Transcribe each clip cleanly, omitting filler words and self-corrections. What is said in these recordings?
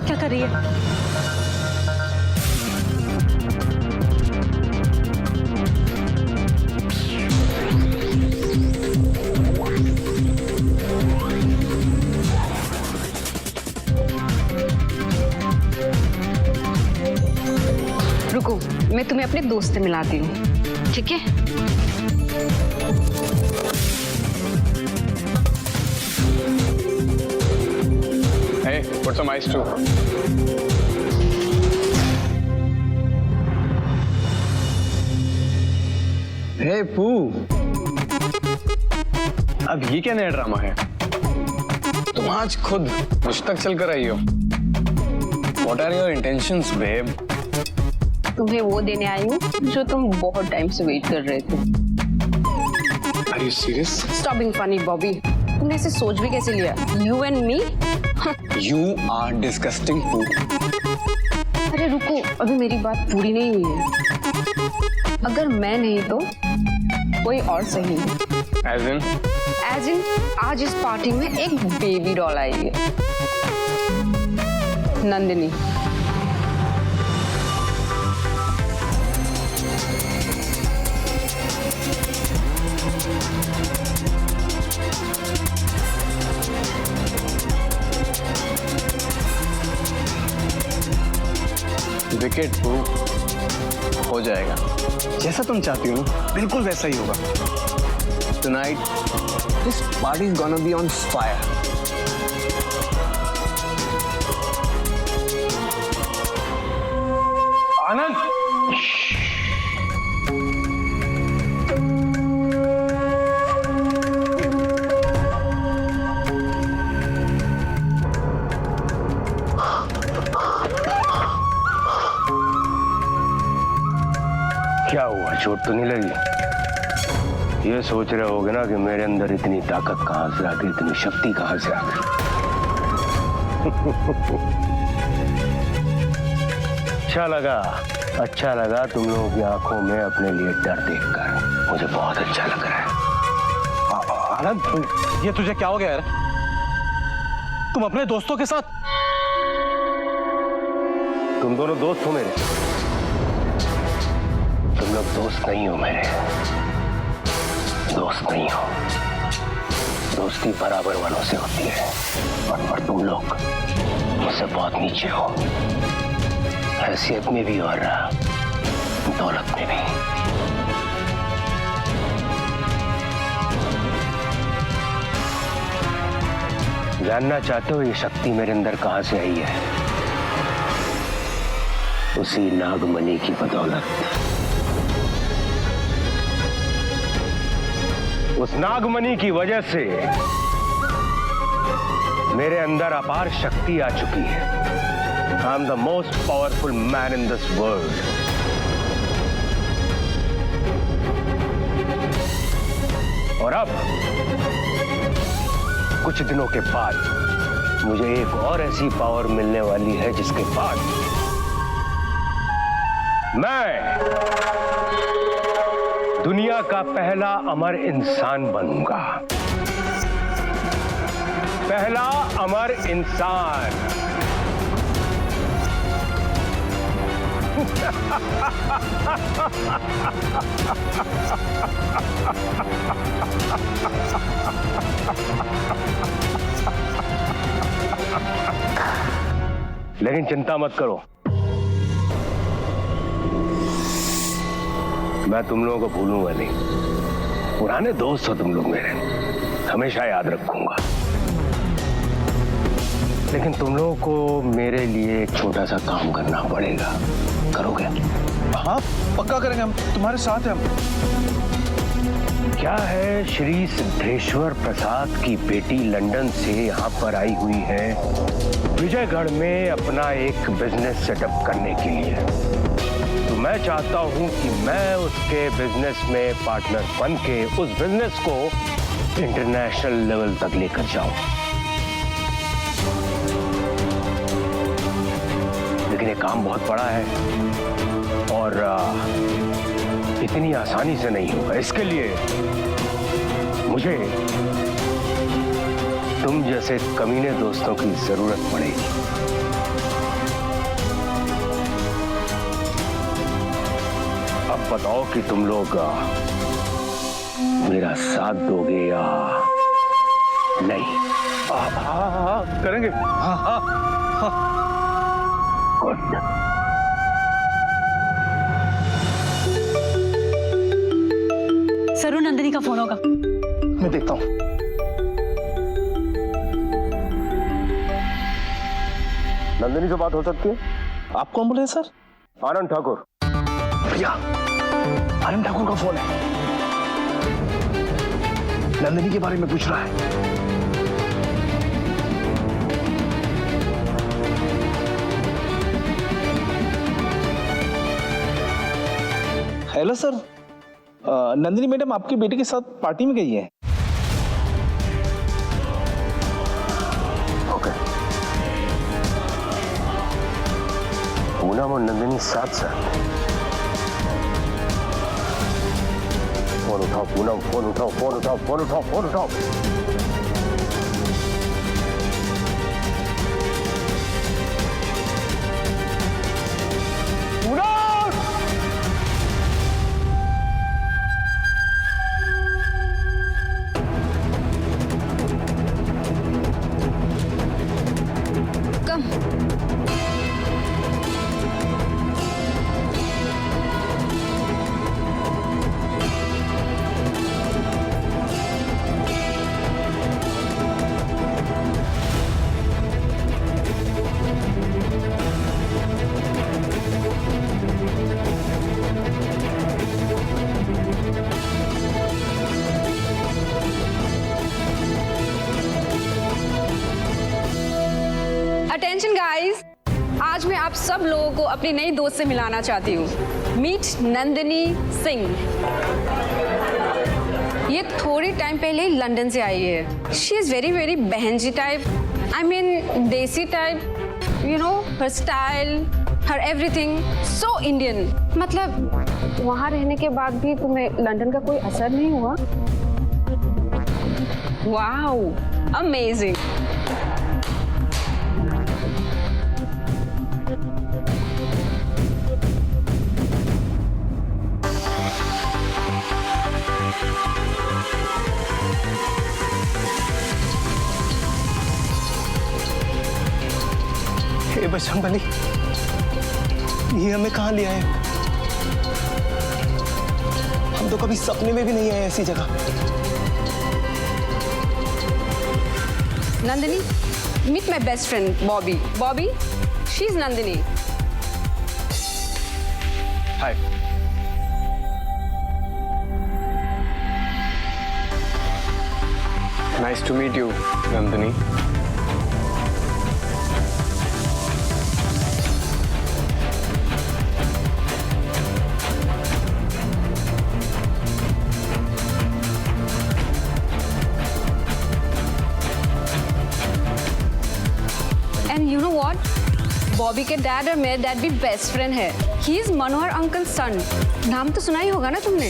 क्या कर रही है? रुको, मैं तुम्हें अपने दोस्त से मिलाती हूँ, ठीक है? Hey, put some ice too. Hey, पू। अब ये क्या नया ड्रामा है? तुम आज खुद मुझ तक चल कर आई हो। What are your intentions, babe? तुम्हें वो देने आई हूँ जो तुम बहुत टाइम से वेट कर रहे थे। Are you serious? Stop being funny, Bobby. तुमने इसे सोच भी कैसे लिया? You and me? You are disgusting, पू। अरे रुको, अभी मेरी बात पूरी नहीं हुई है। अगर मैं नहीं तो कोई और सही। As in? As in, आज इस पार्टी में एक बेबी डॉल आई है, नंदिनी। विकेट पू हो जाएगा, जैसा तुम चाहती हो ना बिल्कुल वैसा ही होगा। Tonight, this party is gonna be on fire. आनंद, क्या हुआ? चोट तो नहीं लगी? ये सोच रहे होगे ना कि मेरे अंदर इतनी ताकत कहां से आ गई, इतनी शक्ति कहां से आ गई। अच्छा लगा तुम लोगों की आंखों में अपने लिए डर देखकर। मुझे बहुत अच्छा लग रहा है। आनंद, ये तुझे क्या हो गया यार? तुम अपने दोस्तों के साथ? तुम दोनों दोस्त हो मेरे? तुम लोग दोस्त नहीं हो मेरे, दोस्त नहीं हो। दोस्ती बराबर वालों से होती है, और तुम लोग मुझसे बहुत नीचे हो, हैसियत में भी और दौलत में भी। जानना चाहते हो ये शक्ति मेरे अंदर कहां से आई है? उसी नागमणि की बदौलत। उस नागमणि की वजह से मेरे अंदर अपार शक्ति आ चुकी है। I am the most powerful man in this world. और अब कुछ दिनों के बाद मुझे एक और ऐसी पावर मिलने वाली है जिसके बाद मैं दुनिया का पहला अमर इंसान बनूंगा। पहला अमर इंसान। लेकिन चिंता मत करो, मैं तुम लोगों को भूलूंगा नहीं। पुराने दोस्त हो तुम लोग मेरे, हमेशा याद रखूंगा। लेकिन तुम लोगों को मेरे लिए एक छोटा सा काम करना पड़ेगा। करोगे? हाँ, पक्का करेंगे, हम तुम्हारे साथ हैं। क्या है, श्री सिद्धेश्वर प्रसाद की बेटी लंदन से यहाँ पर आई हुई है विजयगढ़ में अपना एक बिजनेस सेटअप करने के लिए। तो मैं चाहता हूँ कि मैं उसके बिजनेस में पार्टनर बन के उस बिजनेस को इंटरनेशनल लेवल तक लेकर जाऊं। लेकिन ये काम बहुत बड़ा है और इतनी आसानी से नहीं होगा। इसके लिए मुझे तुम जैसे कमीने दोस्तों की जरूरत पड़ेगी। बताओ कि तुम लोग मेरा साथ दोगे या नहीं? हाँ करेंगे। हाँ। गुड। सरू, नंदिनी का फोन होगा। मैं देखता हूँ। नंदिनी से बात हो सकती है? आप कौन बोल रहे हैं सर? आनंद ठाकुर। भैया, आनंद ठाकुर का फोन है, नंदिनी के बारे में पूछ रहा है। हेलो सर, नंदिनी मैडम आपकी बेटी के साथ पार्टी में गई है। ओके। पूनम और नंदिनी साथ साथ। फोन उठाओ पूनम, फोन उठाओ, फोन उठाओ, फोन उठाओ, फोन उठाओ। कम। अटेंशन गाइस, आज मैं आप सब लोगों को अपनी नई दोस्त से मिलाना चाहती हूँ। मीट नंदिनी सिंह। ये थोड़ी टाइम पहले ही लंदन से आई है। शी इज वेरी बहन जी टाइप, आई मीन देसी type, you know, her style, her everything so Indian. मतलब वहाँ रहने के बाद भी तुम्हें लंदन का कोई असर नहीं हुआ? Wow, amazing. हे बजरंगबली, ये हमें कहाँ ले आए? हम तो कभी सपने में भी नहीं आए ऐसी जगह। Nandini, meet my best friend, Bobby. Bobby, she's Nandini. Hi. Nice to meet you, Nandini. And you know what? Bobby के डैड और मेरे डैड भी बेस्ट फ्रेंड है। He is Manohar uncle son. नाम तो सुना ही होगा ना तुमने?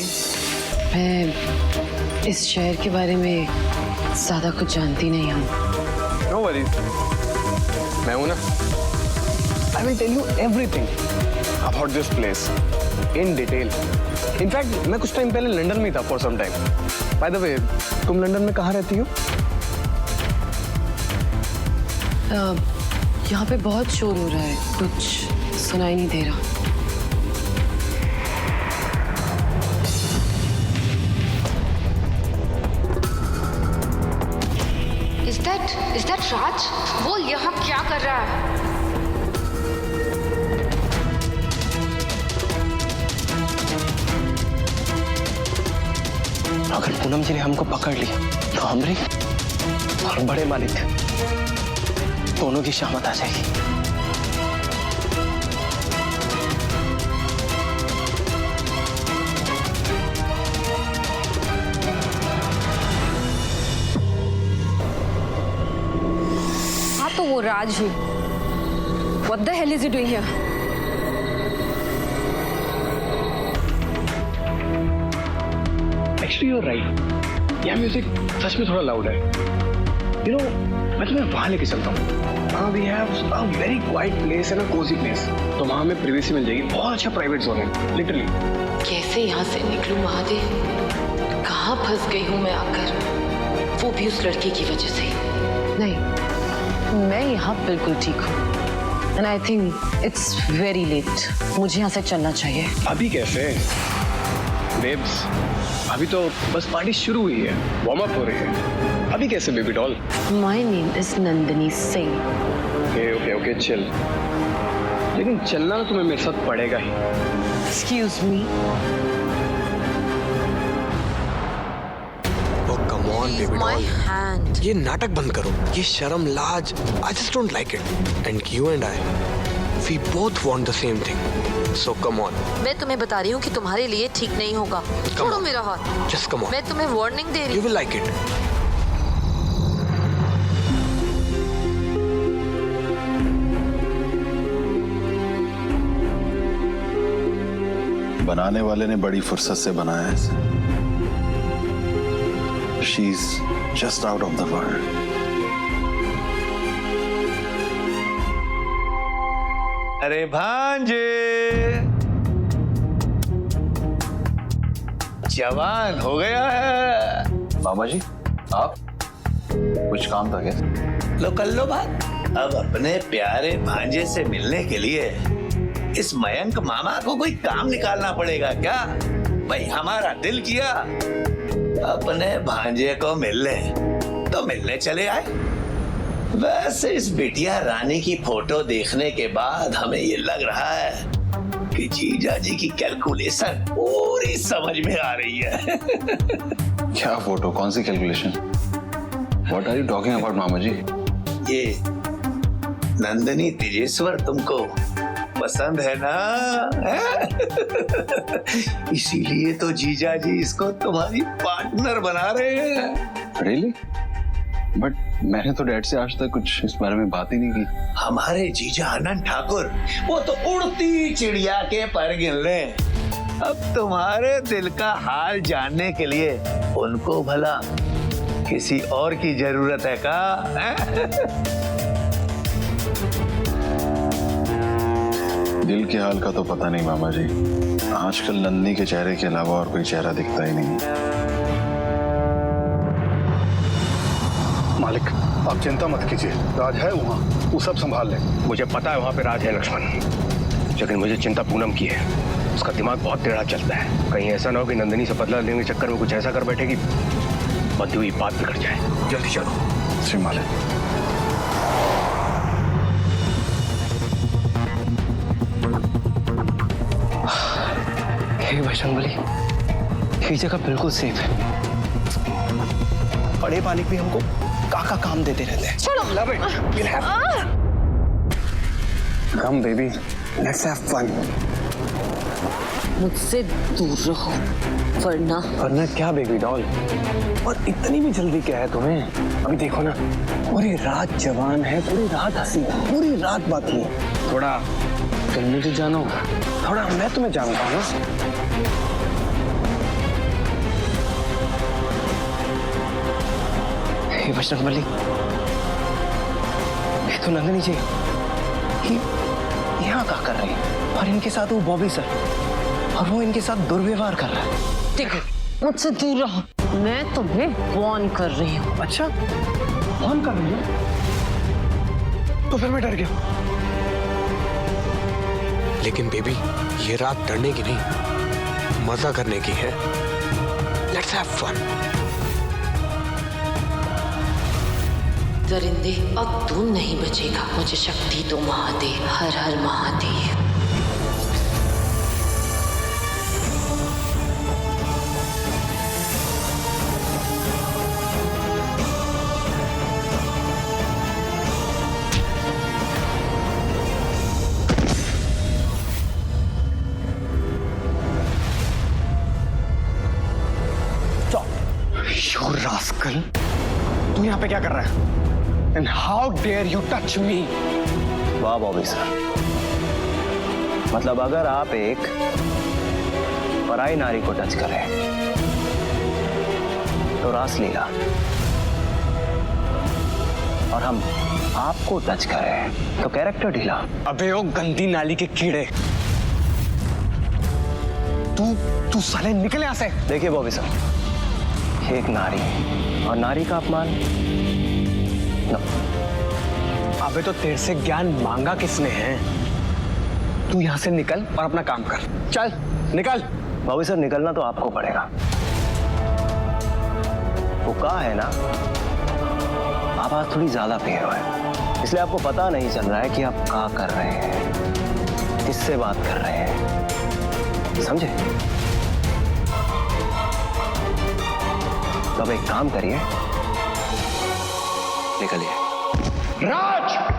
मैं इस शहर के बारे में ज्यादा कुछ जानती नहीं हूँ। नो वरीज, मैं हूं ना। I will tell you everything about this place in detail. In fact मैं कुछ टाइम पहले लंदन में था for some time. By the way, तुम लंदन में कहाँ रहती हो? यहाँ पे बहुत शोर हो रहा है, कुछ सुनाई नहीं दे रहा। Is that राज? वो यहाँ क्या कर रहा है? अगर पूनम जी ने हमको पकड़ लिया तो हमरे और बड़े मालिक दोनों की शामत आ जाएगी। हाँ तो वो राज ही। What the hell is he doing here? Actually, you're right. यह म्यूजिक सच में थोड़ा लाउड है। You know, मैं तुम्हें वहां लेके चलता हूँ। We have a very quiet place and a cosy place. तो वहाँ हमें प्राइवेसी मिल जाएगी, बहुत अच्छा प्राइवेट जोन है लिटरली। कैसे यहाँ से निकलूं महादेव? कहाँ फंस गई हूँ मैं आकर, वो भी उस लड़के की वजह से। नहीं, मैं यहाँ बिल्कुल ठीक हूँ। And I think it's very late, मुझे यहाँ से चलना चाहिए। अभी कैसे बेब्स? अभी तो बस पार्टी शुरू हुई है, वार्म अप हो रही है। अभी कैसे baby doll? My name is Nandini Singh. Okay okay okay chill. लेकिन चलना तुम्हें मेरे साथ पड़ेगा ही। Excuse me. Come on baby my doll, hand. ये नाटक बंद करो, ये शर्म लाज, I just don't like it. And you and I, we both want the same thing, so come on. मैं तुम्हें बता रही हूँ कि तुम्हारे लिए ठीक नहीं होगा। छोड़ो मेरा हाथ। जस्ट कम ऑन, मैं तुम्हें वार्निंग दे रही यू हूँ। Will like it. बनाने वाले ने बड़ी फुर्सत से बनाया है इसे। She is just out of the world. अरे भांजे, जवान हो गया है। मामा जी, आप कुछ काम था क्या? लो कर लो बात। अब अपने प्यारे भांजे से मिलने के लिए इस मयंक मामा को कोई काम निकालना पड़ेगा क्या? भाई हमारा दिल किया अपने भांजे को मिलने, तो मिलने चले आए। वैसे इस बिटिया रानी की फोटो देखने के बाद हमें ये लग रहा है कि जीजा जी की कैलकुलेशन पूरी समझ में आ रही है। क्या फोटो? कौन सी calculation? What are you talking about मामा जी? ये नंदिनी तेजेश्वर तुमको पसंद है ना? इसीलिए तो जीजा जी इसको तुम्हारी पार्टनर बना रहे हैं। रियली? बट मैंने तो डैड से आज तक कुछ इस बारे में बात ही नहीं की। हमारे जीजा आनंद ठाकुर वो तो उड़ती चिड़िया के पर गिन ले। अब तुम्हारे दिल का हाल जानने के लिए उनको भला किसी और की जरूरत है का? दिल के हाल का तो पता नहीं मामा जी। आजकल नंदनी के चेहरे के अलावा और कोई चेहरा दिखता ही नहीं। मालिक, आप चिंता मत कीजिए, राज है वहाँ, वो सब संभाल ले। मुझे पता है वहां पे राज है लक्ष्मण, लेकिन मुझे चिंता पूनम की है। उसका दिमाग बहुत टेढ़ा चलता है। कहीं ऐसा ना हो कि नंदिनी से बदला लेने के चक्कर में कुछ ऐसा कर बैठेगी बंधी हुई बात बिगड़ जाए। जल्दी चलो। श्री मालिक। हे बजरंगबली, ये जगह बिल्कुल सेफ है। बड़े मालिक भी हमको काका काम देते रहते हैं। छोड़ो। Love it. We'll have Come baby, let's have fun. मुझसे दूर रहो, वरना क्या बेबी डॉल? और इतनी भी जल्दी क्या है तुम्हें? अभी देखो ना, पूरी रात जवान है, पूरी रात हंसी है, पूरी रात बाकी है। थोड़ा तुम मुझे जानो, थोड़ा मैं तुम्हें जानता हूँ ना। हे बजरंगबली, ये तो नंदिनी जी यहाँ क्या कर रही है? और इनके साथ वो बॉबी सर, और वो इनके साथ दुर्व्यवहार कर रहा है। देखो, मुझसे दूर रहो, मैं तुम्हें वार्न कर रही हूँ। अच्छा, वार्न कर रही हो? तो फिर मैं डर गया। लेकिन बेबी, ये रात डरने की नहीं, मजा करने की है। Let's have fun. दरिंदे, अब तू नहीं बचेगा। मुझे शक्ति दो महादेव, हर हर महादेव। You rascal! तू यहाँ पे क्या कर रहा है? And how dare you touch me? वाह बॉबी सर, मतलब अगर आप एक पराई नारी को टच करें तो रासलीला, और हम आपको टच करे तो कैरेक्टर ढीला। अबे ओ गंदी नाली के कीड़े, तू साले निकल यहाँ से। देखिए बॉबी सर, एक नारी और नारी का अपमान न। अबे तो तेरे से ज्ञान मांगा किसने है? तू यहाँ से निकल और अपना काम कर। चल निकल। बॉबी सर, निकलना तो आपको पड़ेगा। वो कहा है ना, आप आज थोड़ी ज्यादा पे हो है, इसलिए आपको पता नहीं चल रहा है कि आप क्या कर रहे हैं, किससे बात कर रहे हैं, समझे? तो अब एक काम करिए, निकलिए। राज!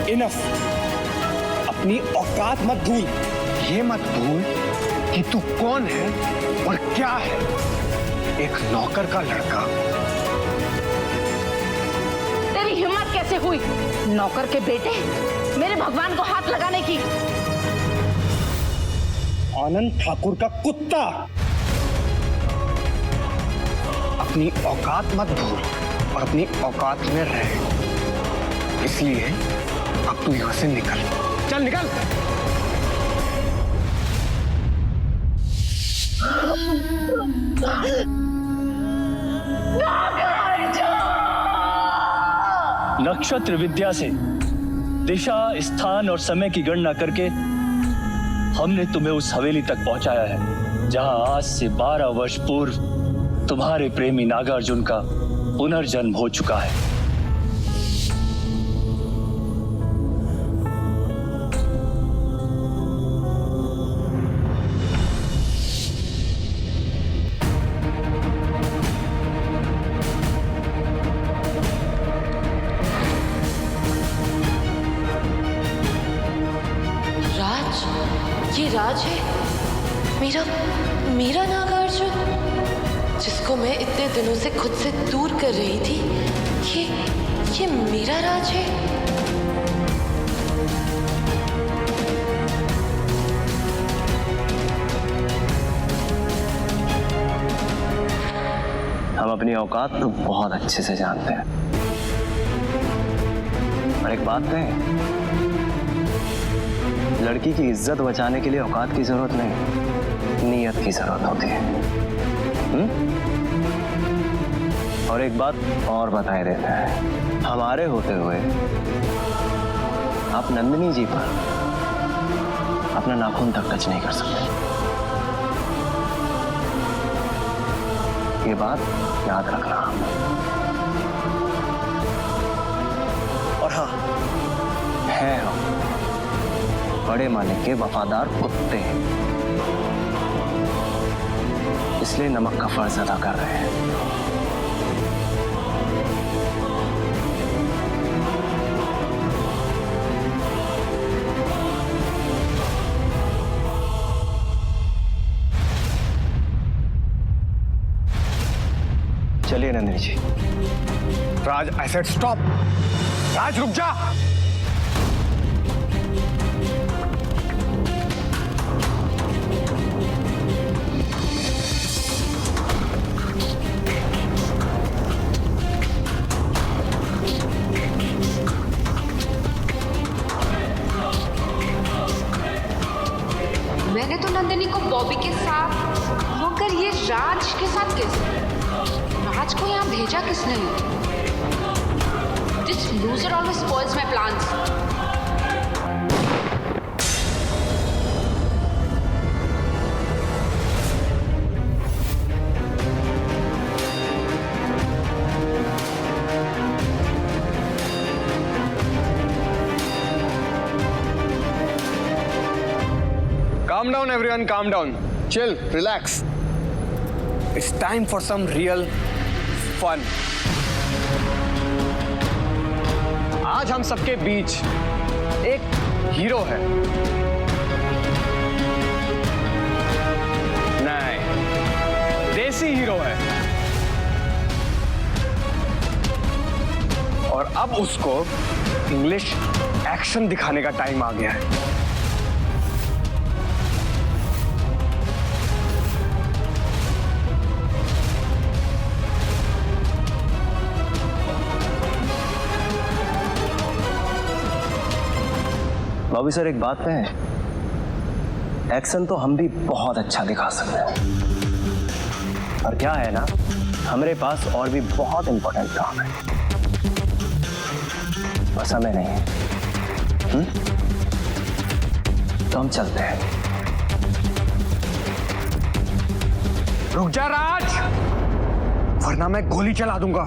इनफ, अपनी औकात मत भूल। ये मत भूल कि तू कौन है और क्या है। एक नौकर का लड़का। तेरी हिम्मत कैसे हुई नौकर के बेटे मेरे भगवान को हाथ लगाने की? आनंद ठाकुर का कुत्ता। अपनी औकात मत भूल और अपनी औकात में रह। इसलिए अब तू यहां से निकल। चल निकल। नक्षत्र विद्या से दिशा, स्थान और समय की गणना करके हमने तुम्हें उस हवेली तक पहुंचाया है जहां आज से 12 वर्ष पूर्व तुम्हारे प्रेमी नागार्जुन का पुनर्जन्म हो चुका है। ये राज है, मेरा नागार्जुन, जिसको मैं इतने दिनों से खुद से दूर कर रही थी। ये मेरा राज है। हम अपनी औकात तो बहुत अच्छे से जानते हैं, और एक बात कहें, लड़की की इज्जत बचाने के लिए औकात की जरूरत नहीं, नीयत की जरूरत होती है। और एक बात और बताए देते हैं, हमारे होते हुए आप नंदिनी जी पर अपना नाखून तक टच नहीं कर सकते। ये बात याद रखना। और हाँ, है हम बड़े मालिक के वफादार कुत्ते, इसलिए नमक का फर्ज अदा कर रहे हैं। चलिए नंदिनी जी। राज, आई सेड स्टॉप। राज रुक जा। मैंने तो नंदिनी को बॉबी के साथ, मगर ये राज के साथ कैसे? राज को यहाँ भेजा किसने? This loser always spoils my plans. Calm down, everyone. Calm down. Chill. Relax. It's time for some real fun. आज हम सबके बीच एक हीरो है, देसी हीरो है और अब उसको इंग्लिश एक्शन दिखाने का टाइम आ गया है। बॉबी सर एक बात कहें, एक्शन तो हम भी बहुत अच्छा दिखा सकते हैं, पर क्या है ना, हमारे पास और भी बहुत इंपॉर्टेंट काम है, बस समय नहीं है। तो हम चलते हैं। रुक जा राज, वरना मैं गोली चला दूंगा।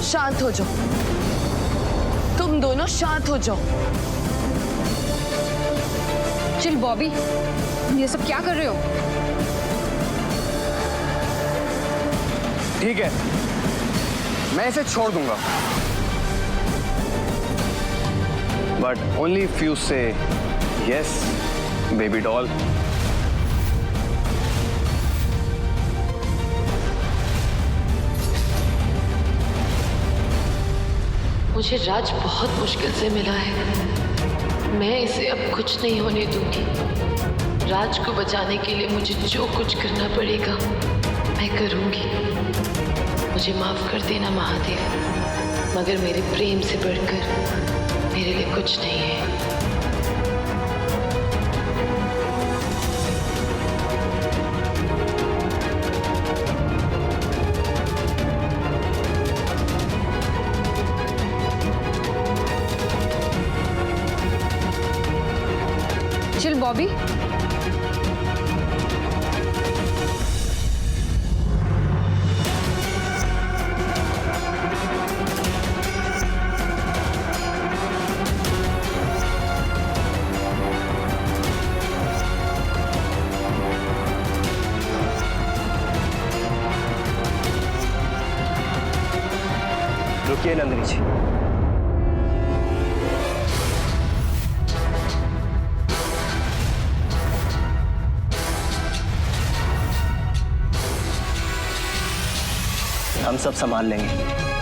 शांत हो जाओ, तुम दोनों शांत हो जाओ। चिल बॉबी, ये सब क्या कर रहे हो? ठीक है, मैं इसे छोड़ दूंगा, बट ओनली इफ यू से यस बेबी डॉल। मुझे राज बहुत मुश्किल से मिला है, मैं इसे अब कुछ नहीं होने दूंगी। राज को बचाने के लिए मुझे जो कुछ करना पड़ेगा मैं करूंगी। मुझे माफ कर देना महादेव, मगर मेरे प्रेम से बढ़कर मेरे लिए कुछ नहीं है। चिल बॉबी, रुकिए नंदिनी जी, हम सब संभाल लेंगे।